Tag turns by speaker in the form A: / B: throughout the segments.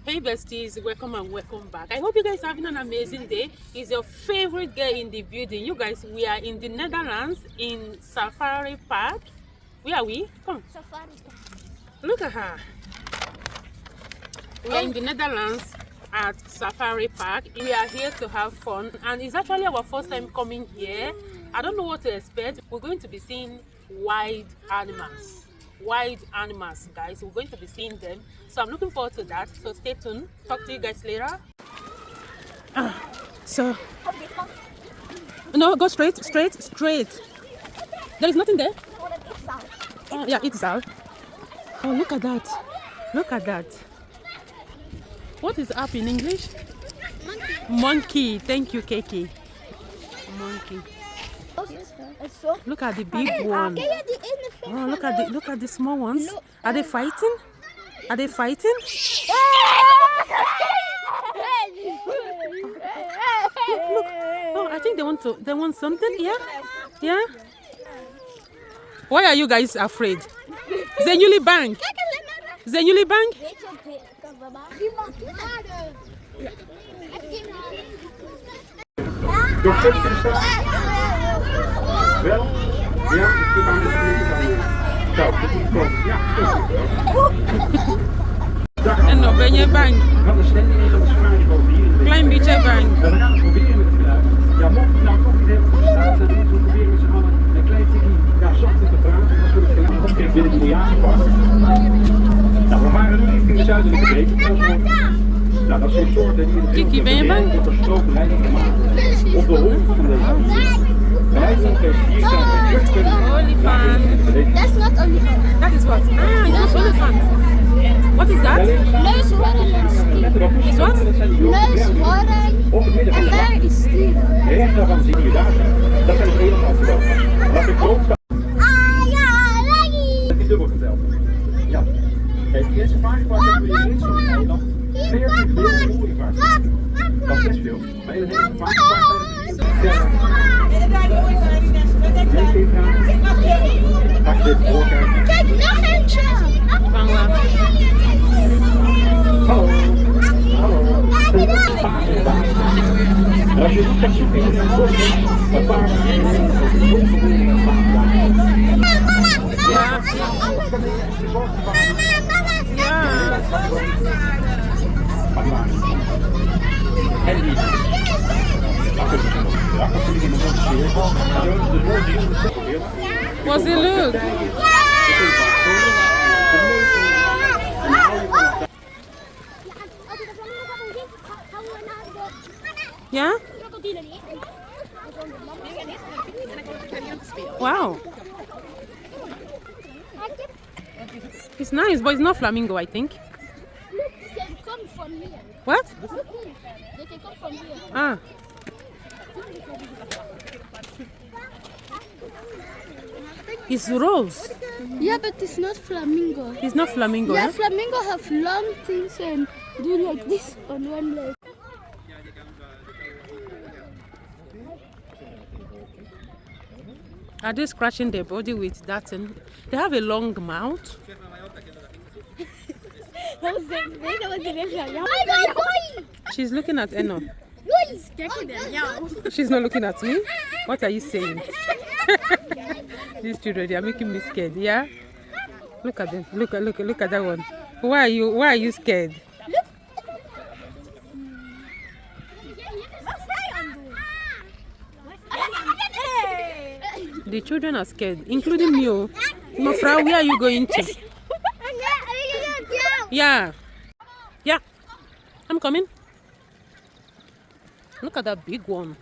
A: Hey besties, welcome and welcome back. I hope you guys are having an amazing day. It's your favorite girl in the building. You guys, we are in the Netherlands in Safari Park. Where are we? Come.
B: Safari Park.
A: Look at her. We are in the Netherlands at Safari Park. We are here to have fun, and it's actually our first time coming here. I don't know what to expect. We're going to be seeing wild animals, guys. We're going to be seeing them, so I'm looking forward to that. So stay tuned. Talk to you guys later. So no, go straight. There is nothing there. Yeah, it's out. Oh, look at that. What is up in English? Monkey. Thank you, Keki. Monkey. Look at the big one. Oh, look at the small ones. Are they fighting? Look. Oh, I think they want something. Yeah. Why are you guys afraid? Zenyuli Bank.
C: Door 6 te staan? Wel? Ja, ik aan de linkerkant. Zo, dat moet komen. Ja,
A: en nog ben je bang?
C: Van de standing is dat schrijven boven hier in de
A: Klein beetje bang.
C: En we gaan het proberen met het geluid. Ja, mocht het nou toch niet helemaal verstaan zijn, dan moeten we proberen met z'n allen een klein tikkie zachter te praten. Dan zullen we het geluid nog binnen de theaterpark. Nou, we varen nu in de zuidelijke beek. Nou, dat is zo'n soort die in
A: Kiki, ben je bang?
C: op een stroomleiding gemaakt. Op de hoek van de leiding is hier staan
A: Olifant.
B: That's not olifant.
A: That is what? Ah, it's not olifant. What is that?
B: Neushoorn en stier.
A: Is what?
B: Neushoorn en daar is stier.
C: De rest daarvan zie je daar. Dat zijn de elefanten. Laat ik boven staan. Dat is dubbel geteld. Ja. Het eerste vaartpark hebben we hier in zo'n eiland. 40 miljoen olievaart. Dat is best veel. Maar in het hele vaartpark pak dit voorkijken.
B: Kijk, nog eentje.
A: Van waar?
C: Hallo. En als je niet gaat zoeken in het bos, dan paard en die.
A: Was it look? Yeah? Wow. It's nice, but it's not flamingo, I think.
B: Look, they can come from here.
A: What?
B: Look here. They can come from here.
A: Ah. It's rose.
B: Yeah, but it's not flamingo.
A: It's not flamingo,
B: Yeah,
A: eh?
B: flamingo have long things and do like this on one leg.
A: Are they scratching their body with that thing? They have a long mouth. She's looking at Eno. She's not looking at me. What are you saying? These children, they are making me scared. Yeah. Look at them. Look at that one. Why are you scared? The children are scared, including me. Oh. Mafra, where are you going to? Yeah. I'm coming. Look at that big one.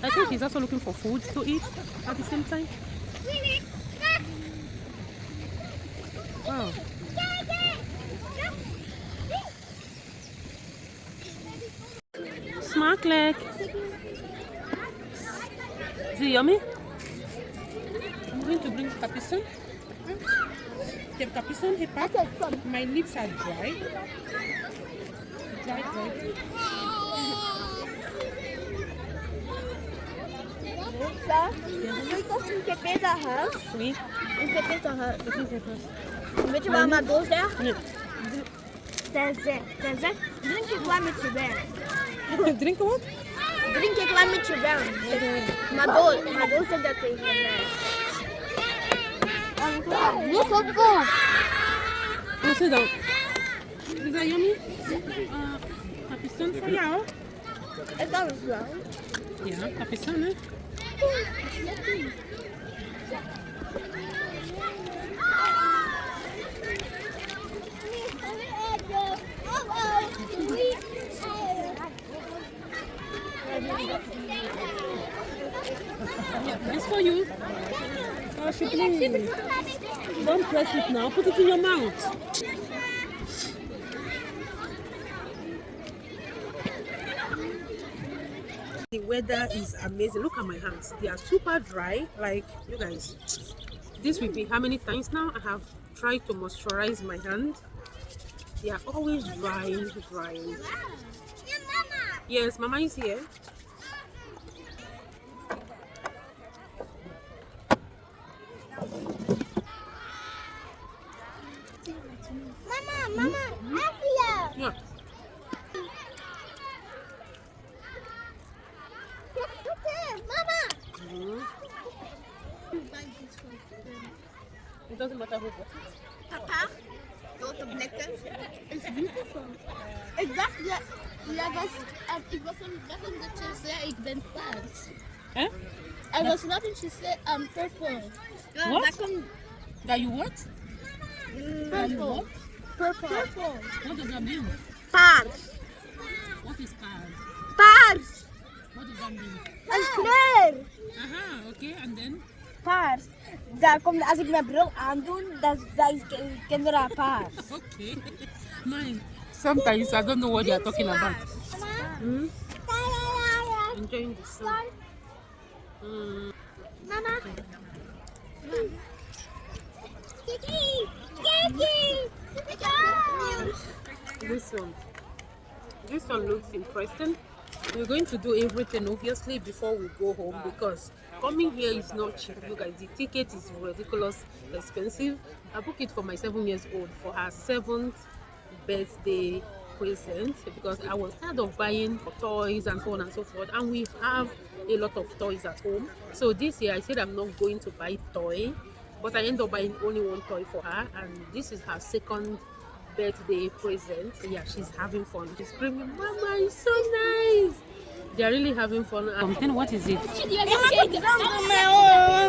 A: I think he's also looking for food to eat at the same time. Wow. Smakelijk. Is it yummy? I'm going to bring capucin. The capucin hipap. My lips are dry. Dry.
B: Papa, quand une pépé à huis,
A: Oui.
B: une pépé à huis.
A: Wat is het?
B: Weet je waar mijn doos is?
A: Nee.
B: Tenzij, drink ik wel met je wijn.
A: Drinken wat?
B: Drink ik wel met je wijn. Mijn doos zegt dat tegen mij. Niet zo goed.
A: Wat is dat? Is dat yummy? Capuchon voor jou?
B: Ik kan het wel.
A: Ja, capuchon hè? Yeah, it's for you. Oh, she please. Don't press it now. Put it in your mouth. The weather is amazing. Look at my hands. They are super dry. Like, you guys, this will be how many times now I have tried to moisturize my hand. They are always drying. Yes, Mama is here.
B: Mama, Afia.
A: Yeah.
B: Mama.
A: It doesn't matter who bought it.
B: Papa, grote blikken. Is beautiful. Ik dacht, ik was aan het denken dat je zei, ik ben paars.
A: Eh?
B: I was not that she said purple.
A: What?
B: That come
A: That you what?
B: purple. Purple.
A: What does that mean?
B: Paars.
A: What is paars?
B: Paars.
A: What does that mean?
B: Een kleur.
A: Aha, okay, and then?
B: Paars. Daar komt, als ik mijn bril aandoe, dat is kinderen paars.
A: Okay. Mine. Sometimes I don't know what they are talking about. Hmm? Enjoying the sun.
B: Mama. Kiki.
A: This one looks interesting. We're going to do everything obviously before we go home because coming here is not cheap, you guys. The ticket is ridiculous expensive. I booked it for my 7-year-old for her 7th birthday present because I was tired of buying toys and so on and so forth, and we have a lot of toys at home. So this year I said I'm not going to buy toy, but I ended up buying only one toy for her, and this is her 2nd birthday present. Yeah, she's having fun. She's screaming, Mama, it's so nice. They're really having fun. Then what is it?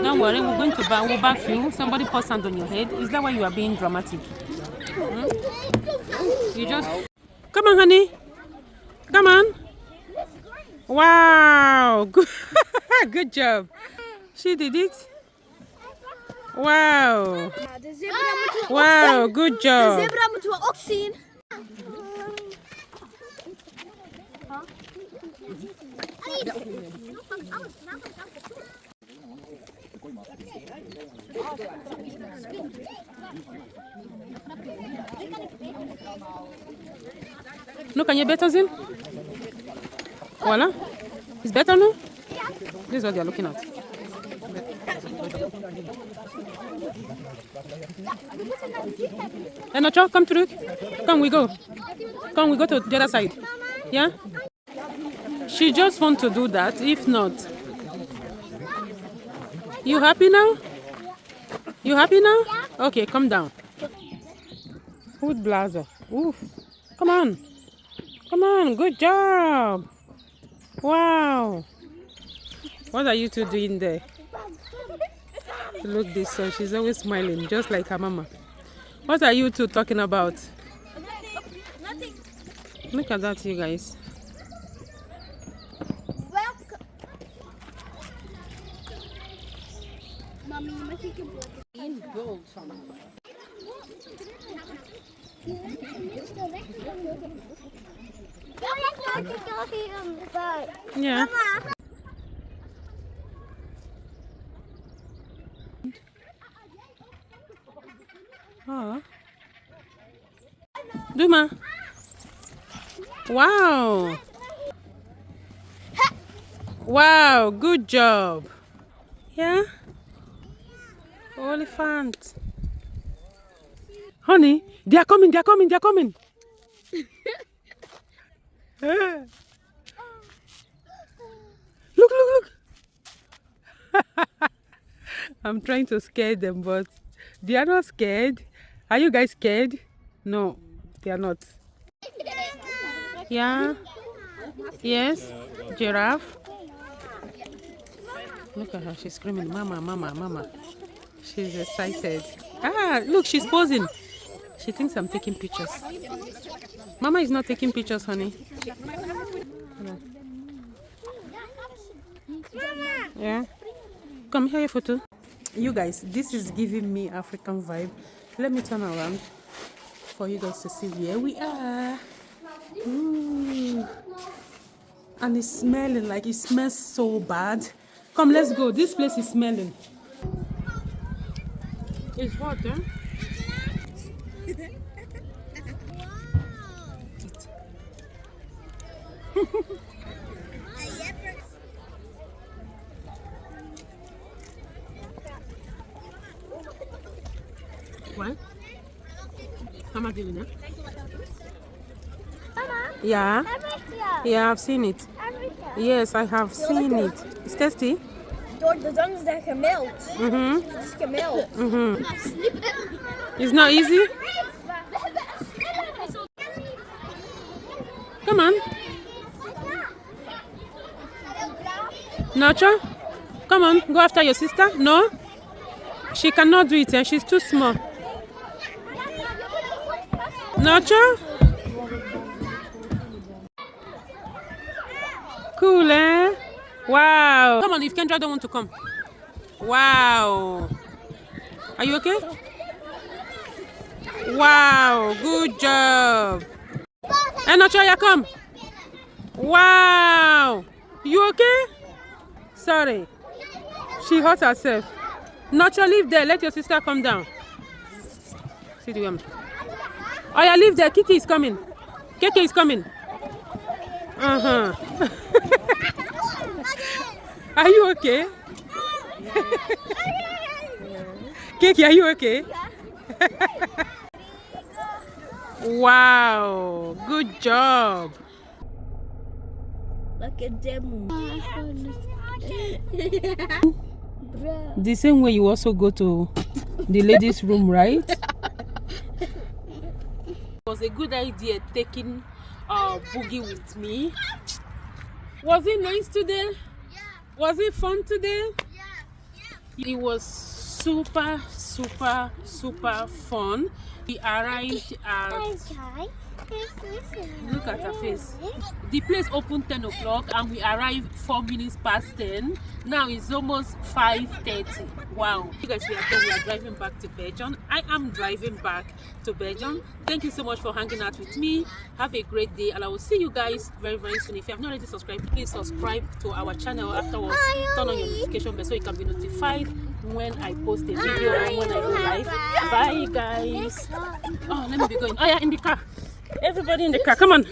A: Don't worry, we're going to we'll bath you. Somebody pour sand on your head. Is that why you are being dramatic? You just come on, honey. Come on. Wow. Good job. She did it. Wow. Wow, good job.
B: De zebra moeten we ook zien.
A: No, can you better in? Voila. It's better now? This is what they're looking at. Hey, Nacho, come through. Come, we go. Come, we go to the other side. Yeah? She just wants to do that. If not, you happy now? You happy now? Okay, come down. Good blazer. Oof. Come on. Come on. Good job. Wow. What are you two doing there? Look this one. She's always smiling, just like her mama. What are you two talking about?
B: Nothing.
A: Look at that, you guys.
B: Welcome. Mommy, mag ik een blok?
A: In gold van. Ja. Oh. Doe maar. Wow. Wow, good job. Yeah? Elephant. Honey, they are coming, they are coming, they are coming. Look, look, look. I'm trying to scare them, but they are not scared. Are you guys scared? No, they are not. Yeah. Yes. Giraffe. Look at her. She's screaming, mama, mama, mama. She's excited. Ah, look, she's posing. She thinks I'm taking pictures. Mama is not taking pictures, honey. Yeah. Come here, your photo. You guys, this is giving me African vibe. Let me turn around for you guys to see where we are. Ooh. And it's smelling like it smells so bad. Come, let's go. This place is smelling. It's hot, eh? What? How am I doing it?
B: Mama,
A: Yeah. Yeah, I've seen it. Yes, I have seen it. It's tasty.
D: Door de zang is dat gemeld.
A: Mm-hmm.
D: Het is gemeld.
A: Mm-hmm. It's not easy. Come on. Nacho, come on, go after your sister. No, she cannot do it, and she's too small. Nacho, cool, eh? Wow. Come on, if Kendra don't want to come. Wow. Are you okay? Wow, good job. Hey, Nacho, yeah, come. Wow. You okay? Sorry. She hurt herself. Nacho, leave there. Let your sister come down. See the woman. Oh, yeah, leave there. Kiki is coming. Kiki is coming. Uh-huh. Are you okay? Kiki, are you okay? Wow. Good job.
D: Look at them.
A: The same way you also go to the ladies' room, right? It was a good idea taking Boogie with me. Was it nice today?
B: Yeah.
A: Was it fun today?
B: Yeah.
A: It was super, super, super fun. We arrived at... Look at her face. The place opened 10 o'clock and we arrived 4 minutes past 10. Now it's almost 5:30. Wow. You guys, we are driving back to Belgium. I am driving back to Belgium. Thank you so much for hanging out with me. Have a great day and I will see you guys very, very soon. If you have not already subscribed, please subscribe to our channel. Afterwards, turn on your notification bell so you can be notified when I post a video and when I go live. Bye guys. Oh, let me be going. Oh yeah, in the car. Everybody in the car, come on.